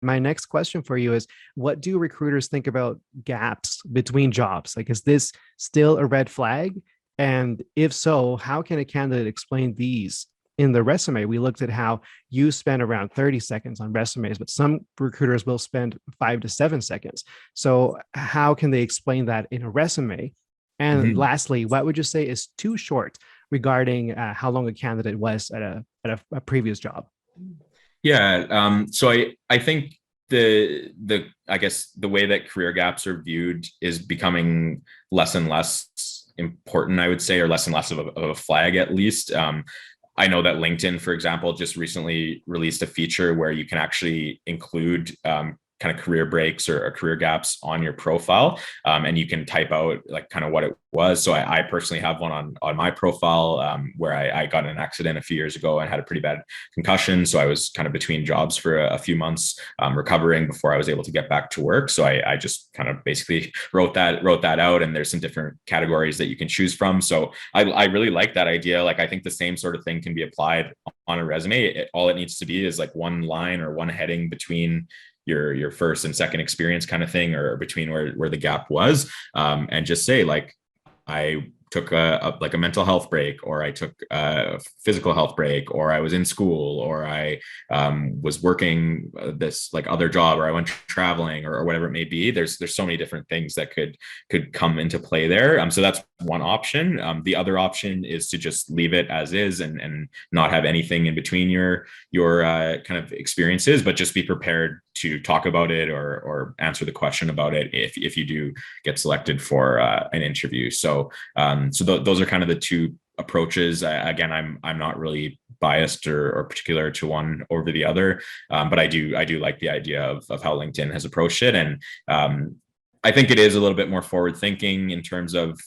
My next question for you is, what do recruiters think about gaps between jobs? Like, is this still a red flag? And if so, how can a candidate explain these in the resume? We looked at how you spend around 30 seconds on resumes, but some recruiters will spend 5 to 7 seconds. So, how can they explain that in a resume? And Mhm. lastly, what would you say is too short regarding how long a candidate was at a previous job? Yeah. So I think the I guess the way that career gaps are viewed is becoming less and less important, I would say, or less and less of a flag at least. I know that LinkedIn, for example, just recently released a feature where you can actually include kind of career breaks or career gaps on your profile, and you can type out like kind of what it was. So I personally have one on my profile where I got in an accident a few years ago and had a pretty bad concussion. So I was kind of between jobs for a few months, recovering before I was able to get back to work. So I just kind of basically wrote that out, and there's some different categories that you can choose from. So I really like that idea. Like I think the same sort of thing can be applied on a resume. All it needs to be is like one line or one heading between your first and second experience kind of thing, or between where the gap was, and just say like I took like a mental health break, or I took a physical health break, or I was in school, or I was working this like other job, or I went traveling, or whatever it may be. There's so many different things that could come into play there. So that's one option. The other option is to just leave it as is, and not have anything in between your kind of experiences, but just be prepared to talk about it, or answer the question about it if you do get selected for an interview. So those are kind of the two approaches. Again, I'm not really biased or particular to one over the other, but I do like the idea of how LinkedIn has approached it, and I think it is a little bit more forward thinking in terms of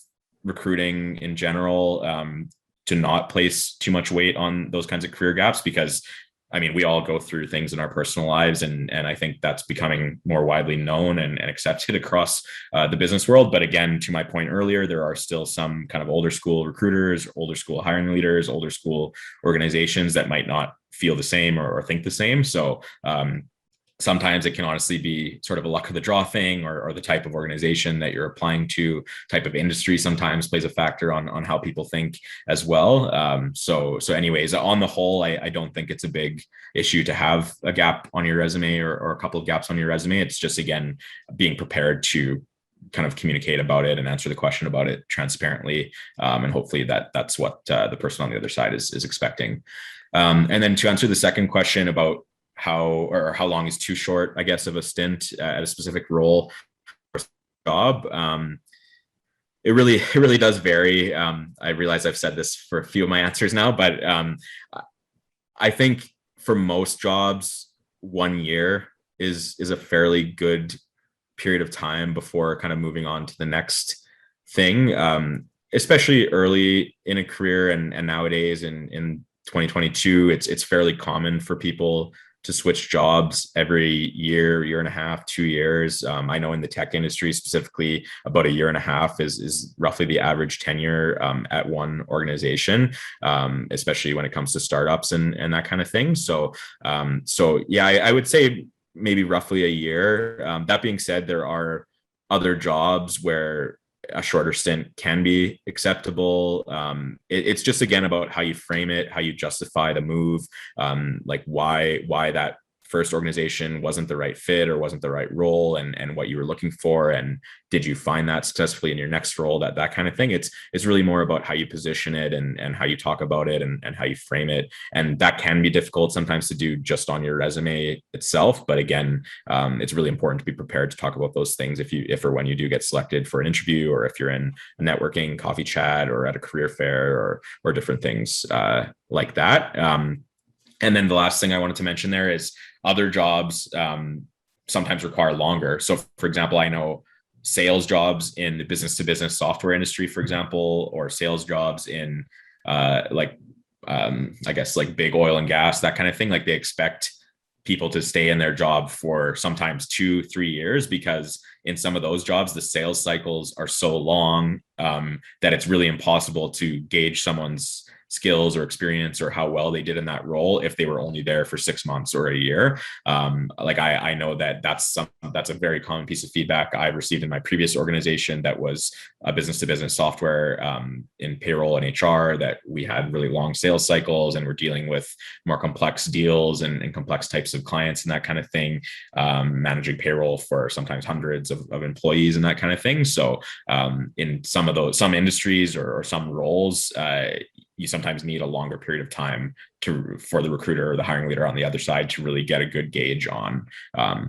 recruiting in general, to not place too much weight on those kinds of career gaps, because I mean, we all go through things in our personal lives, and I think that's becoming more widely known and accepted across the business world. But again, to my point earlier, there are still some kind of older school recruiters, older school hiring leaders, older school organizations that might not feel the same, or think the same. So sometimes it can honestly be sort of a luck of the draw thing, or the type of organization that you're applying to, type of industry sometimes plays a factor on how people think as well. So anyways, on the whole, I don't think it's a big issue to have a gap on your resume, or a couple of gaps on your resume. It's just, again, being prepared to kind of communicate about it and answer the question about it transparently, and hopefully that's what the person on the other side is expecting. And then to answer the second question about how long is too short, I guess, of a stint at a specific role or job. It really does vary. I realize I've said this for a few of my answers now, but I think for most jobs, 1 year is a fairly good period of time before kind of moving on to the next thing. Especially early in a career, and nowadays in 2022, it's fairly common for people to switch jobs every year and a half, 2 years. I know in the tech industry specifically, about a year and a half is roughly the average tenure at one organization, especially when it comes to startups and that kind of thing. So yeah, I would say maybe roughly a year. That being said, there are other jobs where a shorter stint can be acceptable. It's just, again, about how you frame it, how you justify the move, like why that first organization wasn't the right fit or wasn't the right role, and what you were looking for, and did you find that successfully in your next role, that kind of thing. It's really more about how you position it, and how you talk about it, and how you frame it, and that can be difficult sometimes to do just on your resume itself. But again, it's really important to be prepared to talk about those things if or when you do get selected for an interview, or if you're in a networking coffee chat, or at a career fair, or different things like that. And then the last thing I wanted to mention there is other jobs sometimes require longer. So, for example, I know sales jobs in the business to business software industry, for example, or sales jobs in like I guess like big oil and gas, that kind of thing. Like they expect people to stay in their job for sometimes 2-3 years, because in some of those jobs, the sales cycles are so long that it's really impossible to gauge someone's skills or experience or how well they did in that role if they were only there for 6 months or a year. Like I know that that's a very common piece of feedback I received in my previous organization that was a business to business software in payroll and HR, that we had really long sales cycles and we're dealing with more complex deals and complex types of clients and that kind of thing, managing payroll for sometimes hundreds of employees and that kind of thing. So in some industries or some roles, you sometimes need a longer period of time for the recruiter or the hiring leader on the other side to really get a good gauge on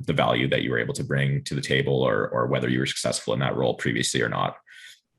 the value that you were able to bring to the table, or whether you were successful in that role previously or not.